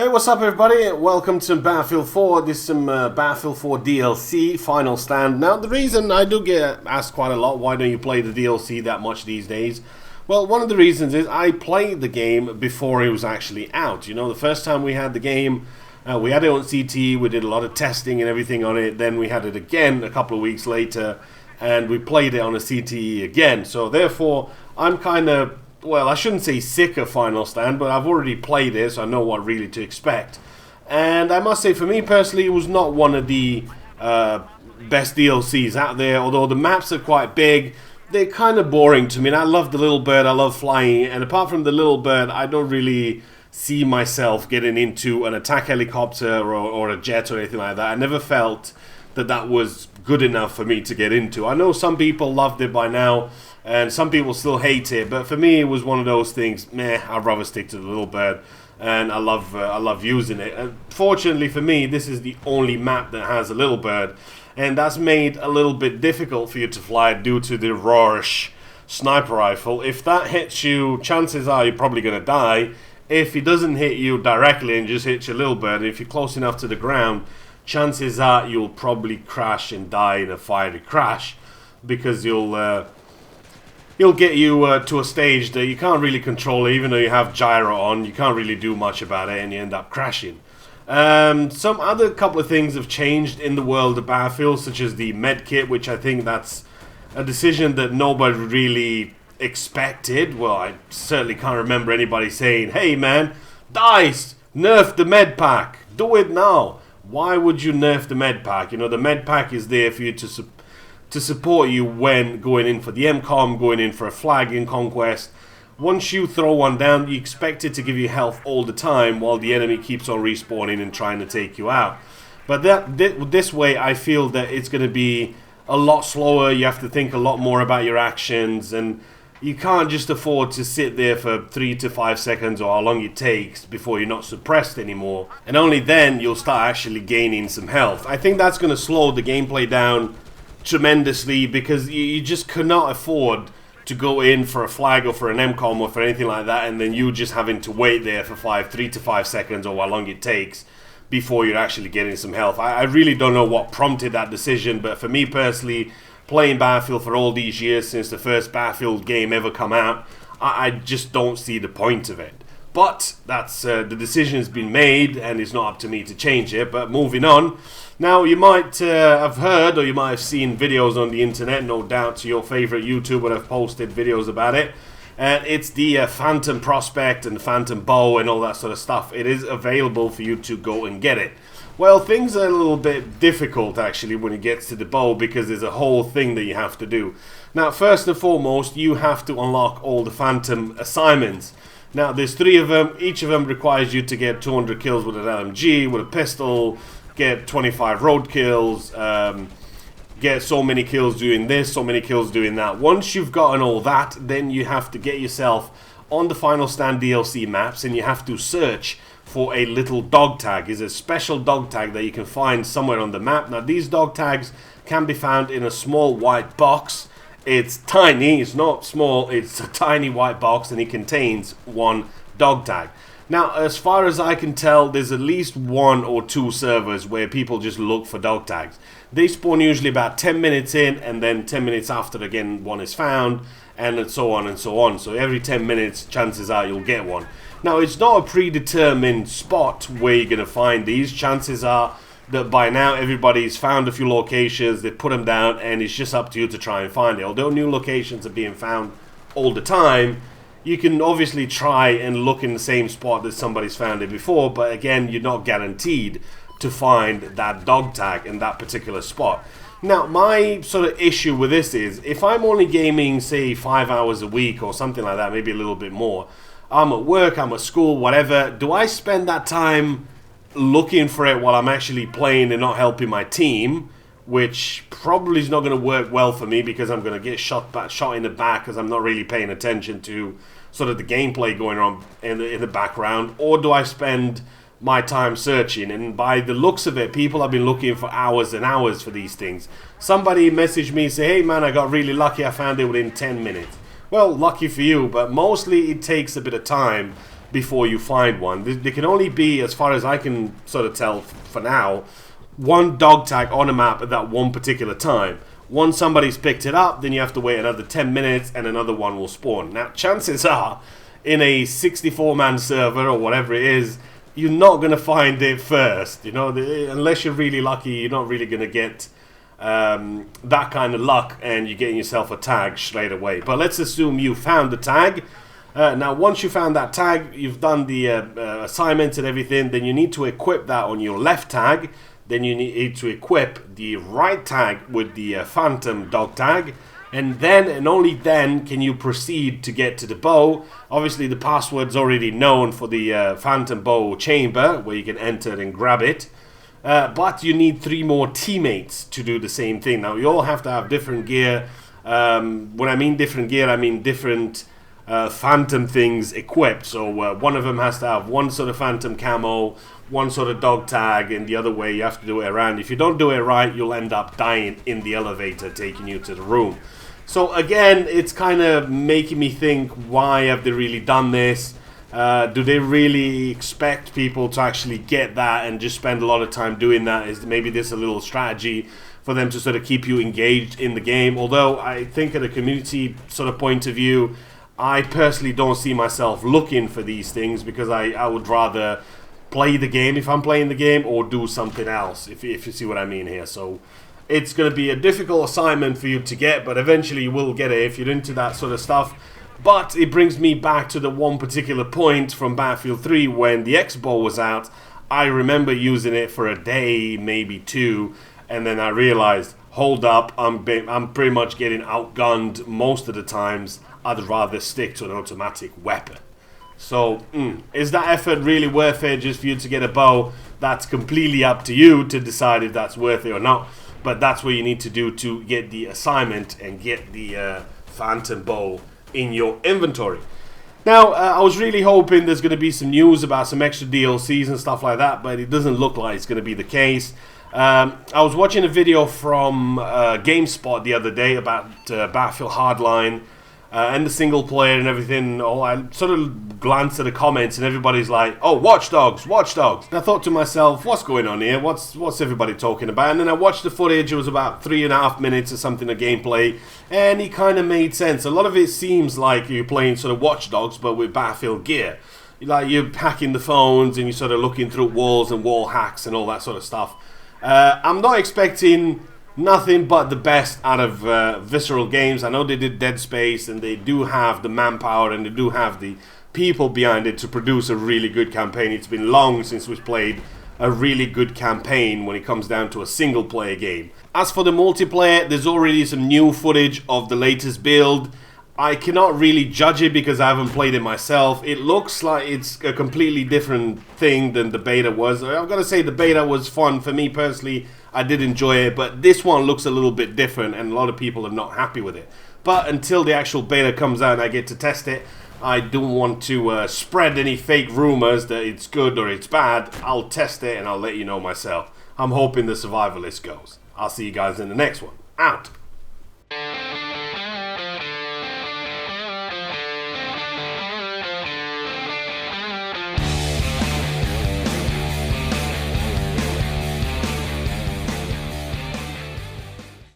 Hey, what's up everybody? Welcome to Battlefield 4. This is some Battlefield 4 DLC, Final Stand. Now, the reason I do get asked quite a lot, why don't you play the DLC that much these days? Well, one of the reasons is I played the game before it was actually out. You know, the first time we had the game, we had it on CT, we did a lot of testing and everything on it, then we had it again a couple of weeks later, and we played it on a CTE again. So therefore, I'm kind of... well, I shouldn't say sick of Final Stand, but I've already played it, so I know what really to expect. And I must say, for me personally, it was not one of the best DLCs out there, although the maps are quite big. They're kind of boring to me, and I love the little bird, I love flying, and apart from the little bird, I don't really see myself getting into an attack helicopter or a jet or anything like that. I never felt that that was good enough for me to get into. I know some people loved it by now, and some people still hate it, but for me it was one of those things, meh, I'd rather stick to the little bird, and I love using it. And fortunately for me, this is the only map that has a little bird, and that's made a little bit difficult for you to fly due to the Rorsch sniper rifle. If that hits you, chances are you're probably going to die. If it doesn't hit you directly and just hits your little bird, if you're close enough to the ground, chances are you'll probably crash and die in a fiery crash, because you'll get you to a stage that you can't really control it. Even though you have gyro on, you can't really do much about it, and you end up crashing. Some other couple of things have changed in the world of Battlefield, such as the medkit, which I think that's a decision that nobody really expected. Well, I certainly can't remember anybody saying, hey man, DICE, nerf the med pack, do it now. Why would you nerf the med pack? You know, the med pack is there for you to support you when going in for the MCOM, going in for a flag in Conquest. Once you throw one down, you expect it to give you health all the time while the enemy keeps on respawning and trying to take you out. But this way, I feel that it's going to be a lot slower. You have to think a lot more about your actions, and you can't just afford to sit there for 3 to 5 seconds or how long it takes before you're not suppressed anymore. And only then you'll start actually gaining some health. I think that's going to slow the gameplay down tremendously, because you just cannot afford to go in for a flag or for an MCOM or for anything like that, and then you just having to wait there for 3 to 5 seconds or how long it takes before you're actually getting some health. I really don't know what prompted that decision, but for me personally, playing Battlefield for all these years, since the first Battlefield game ever come out, I just don't see the point of it. But that's the decision's been made, and it's not up to me to change it. But moving on. Now, you might have heard, or you might have seen videos on the internet, no doubt, to your favorite YouTuber have posted videos about it. And it's the Phantom Prospect and Phantom Bow and all that sort of stuff. It is available for you to go and get it. Well, things are a little bit difficult, actually, when it gets to the bow, because there's a whole thing that you have to do. Now, first and foremost, you have to unlock all the Phantom assignments. Now, there's 3 of them. Each of them requires you to get 200 kills with an LMG, with a pistol, get 25 road kills, get so many kills doing this, so many kills doing that. Once you've gotten all that, then you have to get yourself on the Final Stand DLC maps, and you have to search for a little dog tag. It's a special dog tag that you can find somewhere on the map. Now, these dog tags can be found in a small white box. It's tiny, it's not small, it's a tiny white box, and it contains 1 dog tag. Now, as far as I can tell, there's at least 1 or 2 servers where people just look for dog tags. They spawn usually about 10 minutes in, and then 10 minutes after again one is found, and so on and so on. So every 10 minutes, chances are you'll get one. Now, it's not a predetermined spot where you're going to find these. Chances are that by now everybody's found a few locations, they put them down, and it's just up to you to try and find it. Although new locations are being found all the time, you can obviously try and look in the same spot that somebody's found it before, but again, you're not guaranteed to find that dog tag in that particular spot. Now, my sort of issue with this is, if I'm only gaming, say, 5 hours a week or something like that, maybe a little bit more, I'm at work, I'm at school, whatever, do I spend that time looking for it while I'm actually playing and not helping my team? Which probably is not going to work well for me, because I'm going to get shot in the back because I'm not really paying attention to sort of the gameplay going on in the background. Or do I spend my time searching? And by the looks of it, people have been looking for hours and hours for these things. Somebody messaged me and say, hey man, I got really lucky, I found it within 10 minutes. Well, lucky for you, but mostly it takes a bit of time before you find one. There can only be, as far as I can sort of tell for now, one dog tag on a map at that one particular time. Once somebody's picked it up, then you have to wait another 10 minutes and another one will spawn. Now, chances are, in a 64-man server or whatever it is, you're not going to find it first. You know, unless you're really lucky, you're not really going to get that kind of luck and you're getting yourself a tag straight away. But let's assume you found the tag. Now, once you found that tag, you've done the assignment and everything, then you need to equip that on your left tag. Then you need to equip the right tag with the phantom dog tag. And then and only then can you proceed to get to the bow. Obviously, the password's already known for the phantom bow chamber, where you can enter and grab it. But you need 3 more teammates to do the same thing. Now, you all have to have different gear. When I mean different gear, I mean different phantom things equipped. So one of them has to have one sort of phantom camo, one sort of dog tag, and the other way you have to do it around. If you don't do it right, you'll end up dying in the elevator taking you to the room. So again, it's kind of making me think, why have they really done this? Do they really expect people to actually get that and just spend a lot of time doing that? Is maybe this a little strategy for them to sort of keep you engaged in the game? Although I think at a community sort of point of view, I personally don't see myself looking for these things, because I would rather play the game if I'm playing the game, or do something else, if you see what I mean here. So it's going to be a difficult assignment for you to get, but eventually you will get it if you're into that sort of stuff. But it brings me back to the one particular point from Battlefield 3 when the X-Bow was out. I remember using it for a day, maybe 2, and then I realized, hold up, I'm pretty much getting outgunned most of the times. I'd rather stick to an automatic weapon. So, is that effort really worth it just for you to get a bow? That's completely up to you to decide if that's worth it or not. But that's what you need to do to get the assignment and get the phantom bow in your inventory. Now, I was really hoping there's going to be some news about some extra DLCs and stuff like that, but it doesn't look like it's going to be the case. I was watching a video from GameSpot the other day about Battlefield Hardline and the single player and everything. I sort of glanced at the comments and everybody's like, oh, Watch Dogs, Watch Dogs. And I thought to myself, what's going on here? What's everybody talking about? And then I watched the footage. It was about 3.5 minutes or something of gameplay, and it kind of made sense. A lot of it seems like you're playing sort of Watch Dogs, but with Battlefield gear. Like you're hacking the phones and you're sort of looking through walls and wall hacks and all that sort of stuff. I'm not expecting nothing but the best out of Visceral Games. I know they did Dead Space, and they do have the manpower and they do have the people behind it to produce a really good campaign. It's been long since we've played a really good campaign when it comes down to a single player game. As for the multiplayer, there's already some new footage of the latest build. I cannot really judge it because I haven't played it myself. It looks like it's a completely different thing than the beta was. I've got to say the beta was fun for me personally. I did enjoy it, but this one looks a little bit different and a lot of people are not happy with it. But until the actual beta comes out and I get to test it, I don't want to spread any fake rumors that it's good or it's bad. I'll test it and I'll let you know myself. I'm hoping the survivalist goes. I'll see you guys in the next one. Out.